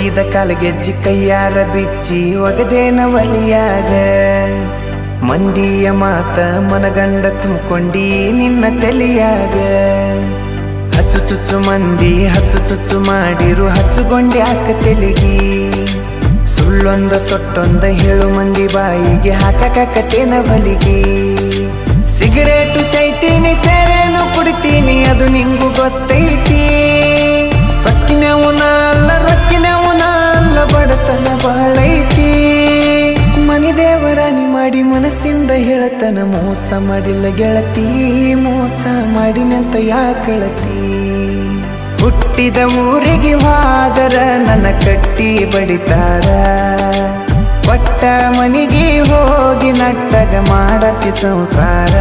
ಜೋಡಿಸಿದ ಕಾಲ್ಗೆಜ್ಜಿ ಕೈಯಾರ ಬಿಚ್ಚಿ ಒಗದೇನ ಒಲಿಯಾಗ ಮಂದಿಯ ಮಾತ ಮನಗಂಡ ತುಂಬ್ಕೊಂಡಿ ನಿನ್ನ ತಲಿಯಾಗ ಹಚ್ಚು ಚುಚ್ಚು ಮಂದಿ ಹಚ್ಚು ಚುಚ್ಚು ಮಾಡಿರು ಹಚ್ಚುಗೊಂಡಿ ಹಾಕ ತೆಲಿಗಿ ಸುಳ್ಳೊಂದ ಸೊಟ್ಟೊಂದ ಹೇಳು ಮಂದಿ ಬಾಯಿಗೆ ಹಾಕಕತ್ತೇನ ಬಲಿಗಿ ಸಿಗರೇಟು ಸೈತೀನಿ ಸೇರೇನು ಕುಡಿತೀನಿ ಅದು ನಿಂಗು ಗೊತ್ತೈತಿ ಸೊಕ್ಕಿನವನ ಅಲ್ಲ ರೊಕ್ಕಿನವನ ಅಲ್ಲ ಬಡತನ ಬಾಳೈತಿ ಮನಿ ದೇವರಾಣಿ ಮಾಡಿ ಮನಸ್ಸಿಂದ ಹೇಳತನ ಮೋಸ ಮಾಡಿಲ್ಲ ಗೆಳತಿ ಮೋಸ ಮಾಡಿನಂತ ಯಾಕಳತಿ ಹುಟ್ಟಿದ ಊರಿಗೆ ಹೋದರ ನನ್ನ ಕಟ್ಟಿ ಬಡಿತಾರ ಪಟ್ಟ ಮನಿಗೆ ಹೋಗಿ ನಟ್ಟಗ ಮಾಡತಿ ಸಂಸಾರ